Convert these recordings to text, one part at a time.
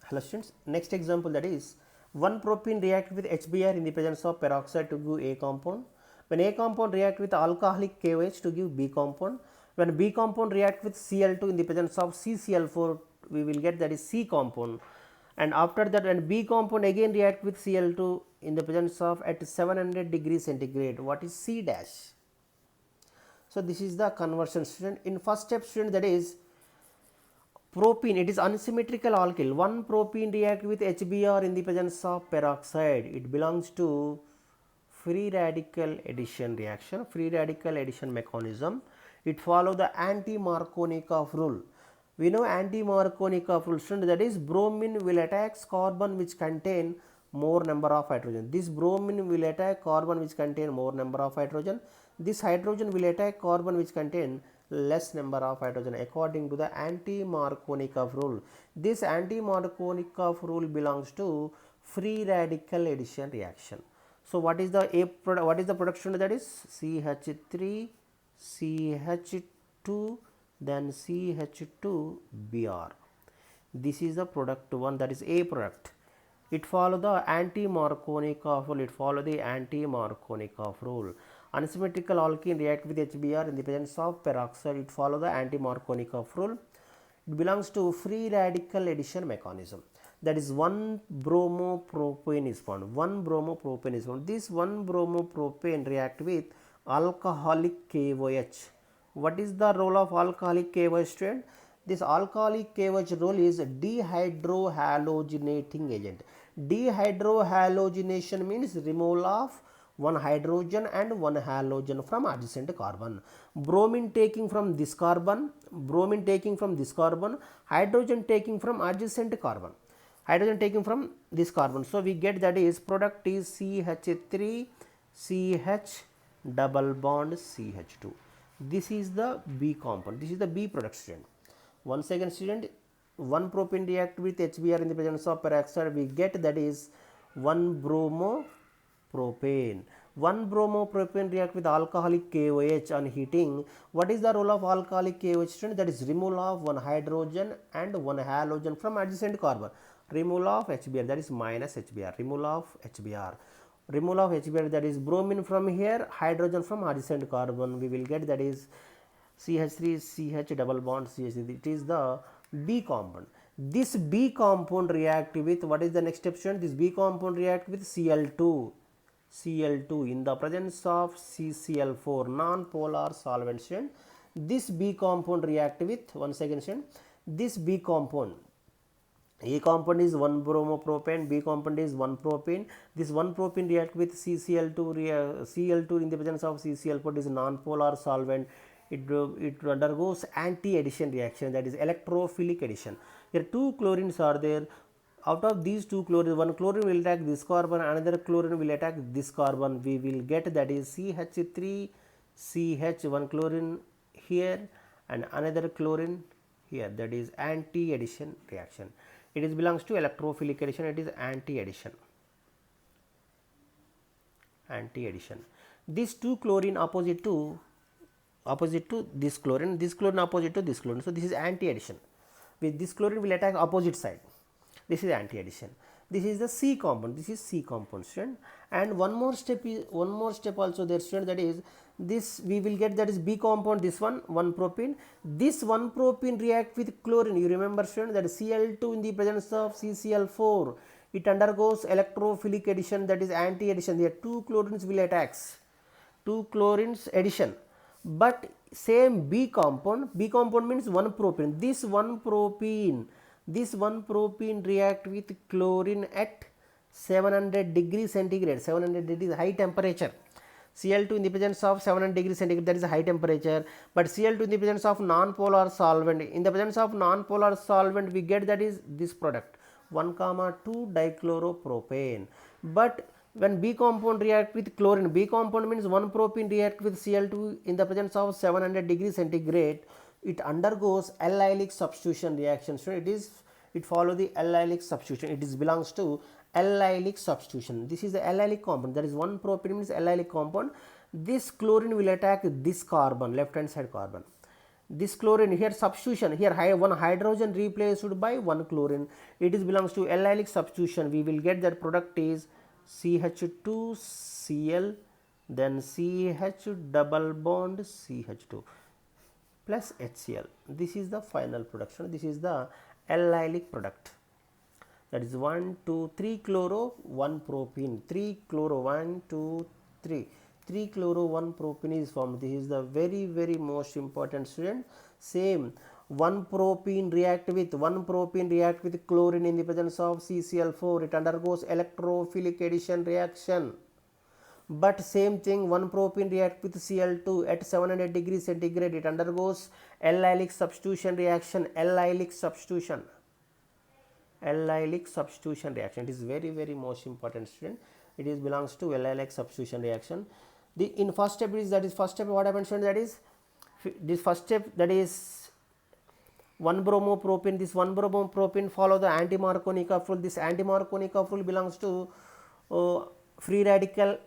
Hello students, next example, that is 1 propene react with HBr in the presence of peroxide to give A compound. When A compound react with alcoholic KOH to give B compound. When B compound react with Cl2 in the presence of CCl4, we will get that is C compound. And after that, when B compound again react with Cl2 in the presence of at 700 degrees centigrade, what is C dash? So this is the conversion, student. In first step, student, that is propene, it is unsymmetrical alkyl. 1 propene react with HBr in the presence of peroxide. It belongs to free radical addition reaction, free radical addition mechanism. It follow the anti-Markovnikov rule. We know anti-Markovnikov rule, student, that is bromine will attack carbon which contain more number of hydrogen. This bromine will attack carbon which contain more number of hydrogen. This hydrogen will attack carbon which contain less number of hydrogen according to the anti-Markovnikov rule. This anti-Markovnikov rule belongs to free radical addition reaction. So what is the product? What is the production? That is CH3 CH2 then CH2Br. This is the product one, that is A product. It follow the anti-Markovnikov rule. It follow the anti-Markovnikov rule. Unsymmetrical alkene react with HBr in the presence of peroxide. It follow the anti-Markovnikov rule. It belongs to free radical addition mechanism. That is 1 bromopropane is found. 1 bromopropane is found. This 1 bromopropane react with alcoholic KOH. What is the role of alcoholic KOH, student? This alcoholic KOH role is dehydrohalogenating agent. Dehydrohalogenation means removal of one hydrogen and one halogen from adjacent carbon. Bromine taking from this carbon, hydrogen taking from adjacent carbon, hydrogen taking from this carbon. So we get that is product is CH3 CH double bond CH2. This is the B compound. This is the B product, student. Once again, student, 1 propane react with HBr in the presence of peroxide, we get that is 1 bromopropane. 1 bromopropane react with alcoholic KOH on heating. What is the role of alcoholic KOH, student? That is removal of one hydrogen and one halogen from adjacent carbon. Removal of HBr, that is minus HBr. Removal of HBr. Removal of HBr, that is bromine from here, hydrogen from adjacent carbon. We will get that is CH3 CH double bond CH3. It is the B compound. This B compound react with, what is the next step, student? This B compound react with Cl2 in the presence of CCl4 non-polar solvent, student. This B compound react with, once again, student, this B compound, A compound is 1 bromopropane, B compound is 1 propane. This 1 propane react with CCl2, Cl2 in the presence of CCl4 is non-polar solvent. It undergoes anti-addition reaction, that is electrophilic addition. Here 2 chlorines are there. Out of these 2 chlorines, one chlorine will attack this carbon, another chlorine will attack this carbon. We will get that is CH3 CH, one chlorine here and another chlorine here, that is anti-addition reaction. It is belongs to electrophilic addition. It is anti-addition. These 2 chlorine opposite to this chlorine opposite to this chlorine. So this is anti-addition. With this chlorine will attack opposite side. This is anti-addition. This is the C compound. This is C compound, student. And one more step also there, student, that is this we will get, that is B compound, this one 1 propene. This 1 propene react with chlorine. You remember, student, that is Cl2 in the presence of CCl4. It undergoes electrophilic addition, that is anti-addition. There 2 chlorines will attack. 2 chlorines addition. But same B compound means 1 propene. This 1 propene react with chlorine at 700 degrees centigrade, 700 degrees high temperature. Cl2 in the presence of 700 degrees centigrade, that is high temperature. But Cl2 in the presence of non-polar solvent. In the presence of non-polar solvent, we get that is this product 1,2 dichloropropane. But when B compound react with chlorine, B compound means 1 propene react with Cl2 in the presence of 700 degrees centigrade, it undergoes allylic substitution reaction. So it follow the allylic substitution. It is belongs to allylic substitution. This is the allylic compound, that is 1 propene means allylic compound. This chlorine will attack this carbon, left hand side carbon. This chlorine here substitution, here one hydrogen replaced by one chlorine, it is belongs to allylic substitution. We will get that product is CH2Cl, then CH double bond CH2 plus HCl. This is the final production. This is the allylic product. That is 1, 2, 3 chloro, 1 propene, 3 chloro, 1, 2, 3. 3 chloro 1 propene is formed. This is the very most important, student. Same, 1 propene react with chlorine in the presence of CCl4. It undergoes electrophilic addition reaction. But same thing, 1 propene react with Cl2 at 700 degrees centigrade. It undergoes allylic substitution reaction. Allylic substitution reaction. It is very most important, student. It is belongs to allylic substitution reaction. In first step is, that is first step what I mentioned, that is this first step, that is 1 bromopropene. This 1 bromopropene follow the anti-Markovnikov rule. this anti-Markovnikov rule belongs to free radical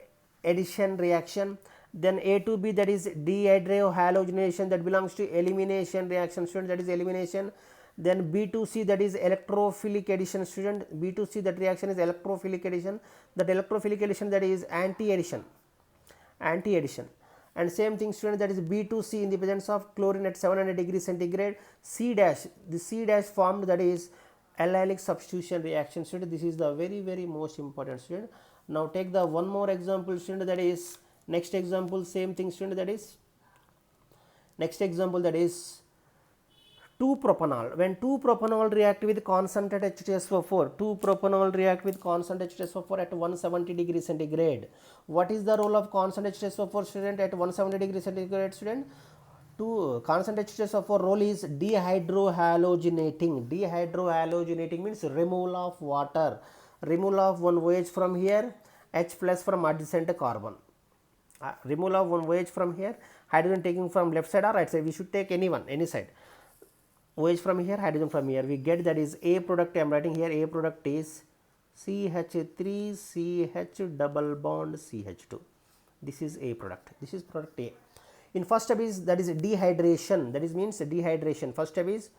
addition reaction. Then A to B, that is dehydrohalogenation, that belongs to elimination reaction, student, that is elimination. Then B to C, that is electrophilic addition, student. B to C, that reaction is electrophilic addition. That electrophilic addition, that is anti-addition. And same thing, student, that is B to C in the presence of chlorine at 700 degrees centigrade. C dash, the C dash formed, that is allylic substitution reaction, student. This is the very most important, student. Now take the one more example, student, that is next example, same thing, student, that is next example, that is 2-propanol. When 2-propanol react with concentrated H2SO4, 2-propanol react with concentrated H2SO4 at 170 degrees centigrade. What is the role of concentrated H2SO4, student, at 170 degrees centigrade, student? Concentrated H2SO4 role is dehydrohalogenating. Dehydrohalogenating means removal of water. Removal of one OH from here, H plus from adjacent carbon. Removal of one OH from here, hydrogen taking from left side or right side. We should take any side. OH from here, hydrogen from here. We get, that is A product. I am writing here, A product is CH3CH double bond CH2. This is A product. This is product A. In first step is, that is dehydration. That is means dehydration. First step is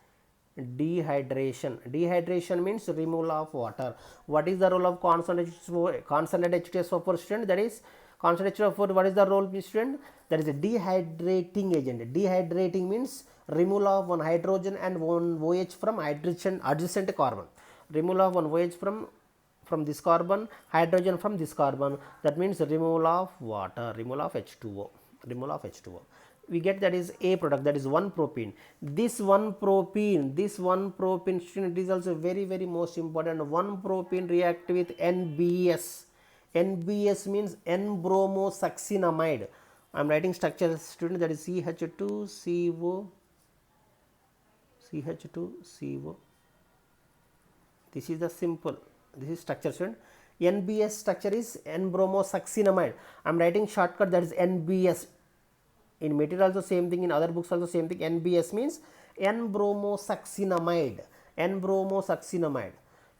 dehydration. Dehydration means removal of water. What is the role of concentrated H2SO4, student? That is concentrated H2SO4. What is the role, student? That is a dehydrating agent. Dehydrating means removal of one hydrogen and one OH from adjacent carbon. Removal of one OH from this carbon, hydrogen from this carbon. That means removal of water, removal of H2O. We get, that is A product, that is 1 propene. This 1 propene, student, is also very most important. 1 propene react with NBS. NBS means N-bromosuccinamide. I am writing structure, student, that is CH2CO. This is the simple, this is structure, student. NBS structure is N-bromosuccinamide. I am writing shortcut, that is NBS. In material also same thing, in other books also same thing. NBS means N-bromosuccinamide.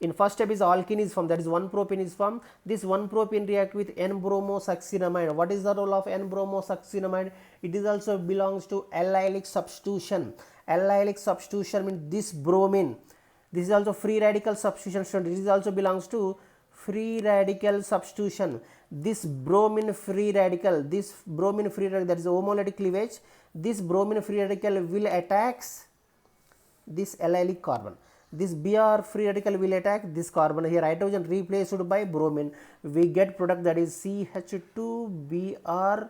In first step is alkene is formed, that is 1 propene is formed. This 1 propene react with N-bromosuccinamide. What is the role of N-bromosuccinamide? It is also belongs to allylic substitution. Allylic substitution means this bromine. This is also free radical substitution, student. This is also belongs to free radical substitution. This bromine free radical, that is homolytic cleavage. This bromine free radical will attacks this allylic carbon. This Br free radical will attack this carbon. Here hydrogen replaced by bromine. We get product, that is CH2Br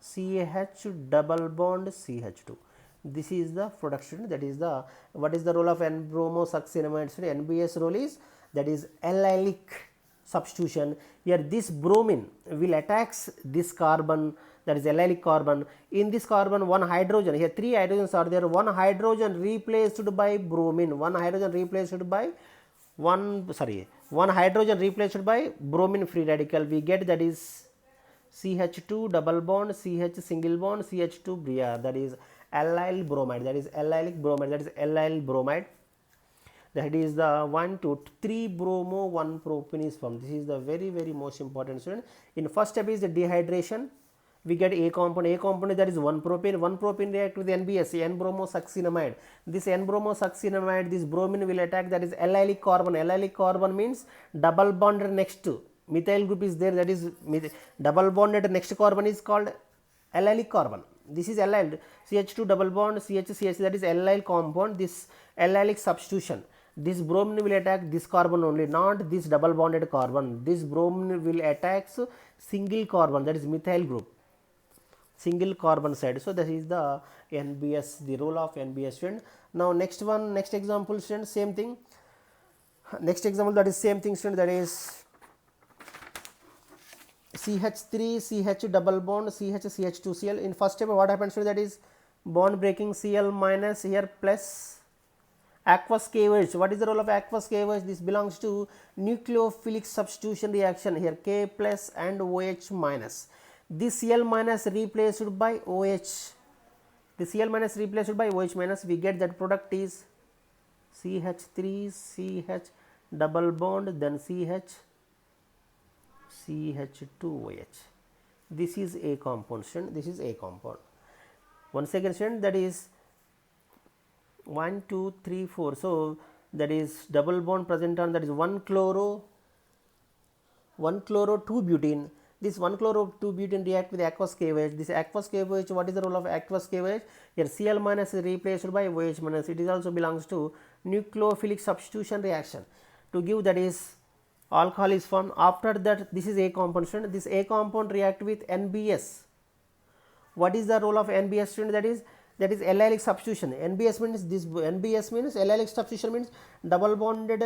CH double bond CH2. This is the production. That is the, what is the role of N-bromosuccinamide? NBS role is, that is allylic substitution. Here this bromine will attacks this carbon, that is allylic carbon. In this carbon, one hydrogen, here 3 hydrogens are there. One hydrogen replaced by bromine. One hydrogen replaced by bromine free radical. We get, that is CH2 double bond CH single bond CH2 Br. That is allyl bromide. That is allylic bromide. That is allyl bromide. That is the 1 to 3 bromo 1 propene is formed. This is the very most important, student. In first step is the dehydration. we get A compound. A compound, that is 1 propane. 1 propane react with NBS, N-bromosuccinamide. This N-bromosuccinamide, this bromine will attack, that is allylic carbon. Allylic carbon means double bonded next to methyl group is there, that is double bonded next carbon is called allylic carbon. This is allyl, CH2 double bond CH, that is allyl compound. This allylic substitution, this bromine will attack this carbon only, not this double bonded carbon. This bromine will attack single carbon, that is methyl group, single carbon side. So that is the NBS, the role of NBS, student. Now next one, next example, student, same thing. Next example, that is same thing, student, that is CH3 CH double bond CH CH2Cl. In first step, what happens to that is bond breaking, Cl minus here plus aqueous KOH. What is the role of aqueous KOH? This belongs to nucleophilic substitution reaction. Here K plus and OH minus. This Cl minus replaced by OH. The Cl minus replaced by OH minus. We get that product is CH3 CH double bond, then CH2OH. This is a compound, student. This is a compound. Once again, student, that is 1 2 3 4. So that is double bond present on, that is 1 chloro 2 butene. This 1 chloro 2 butene react with aqueous KOH. This aqueous KOH, what is the role of aqueous KOH? Here Cl minus is replaced by OH minus. It is also belongs to nucleophilic substitution reaction to give, that is alcohol is formed. After that, this is A compound, student. This A compound react with NBS. What is the role of NBS, student? That is allylic substitution. NBS means this, NBS means allylic substitution means double bonded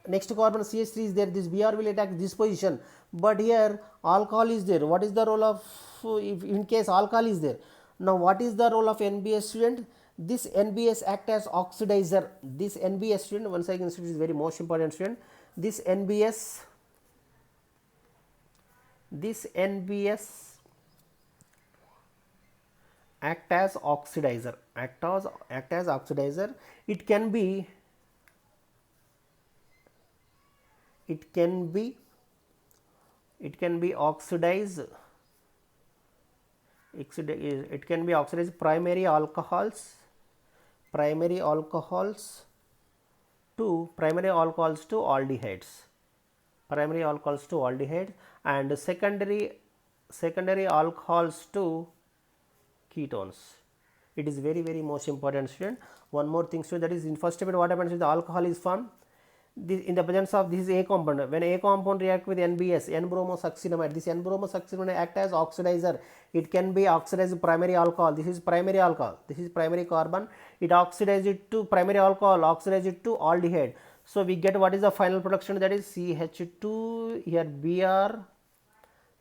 next carbon CH3 is there, this Br will attack this position, but here alcohol is there. What is the role of, if in case alcohol is there? Now what is the role of NBS, student? This NBS act as oxidizer. This NBS, student, once again, student, is very most important, student. This NBS act as oxidizer. Act as oxidizer. It can be oxidized. It can be oxidized primary alcohols to aldehydes. Primary alcohols to aldehyde, and secondary alcohols to ketones. It is very most important, student. One more thing, student, that is in first step, what happens if the alcohol is formed? This, in the presence of this A compound, when A compound react with NBS, N-bromosuccinamide, this N-bromosuccinamide act as oxidizer. It can be oxidized primary alcohol. This is primary alcohol. This is primary carbon. It oxidizes it to primary alcohol, oxidizes it to aldehyde. So we get what is the final production, that is CH2, here Br,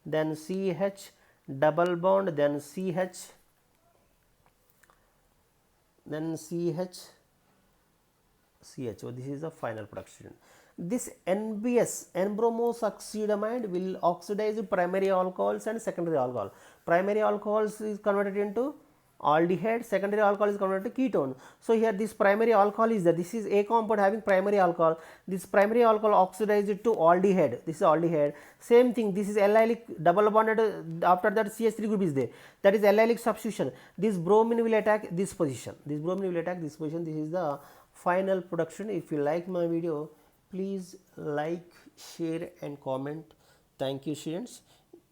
then CH double bond, then CH, CHO. This is the final production. This NBS, N-bromosuccinamide, will oxidize primary alcohols and secondary alcohol. Primary alcohols is converted into aldehyde, secondary alcohol is converted to ketone. So here this primary alcohol is there. This is A compound having primary alcohol. This primary alcohol oxidized to aldehyde. This is aldehyde. Same thing. This is allylic double bonded. After that CH3 group is there. That is allylic substitution. This bromine will attack this position. This bromine will attack this position. This is the final production. If you like my video, please like, share and comment. Thank you, students.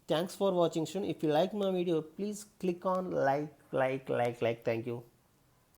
Thanks for watching, students. If you like my video, please click on like. Thank you.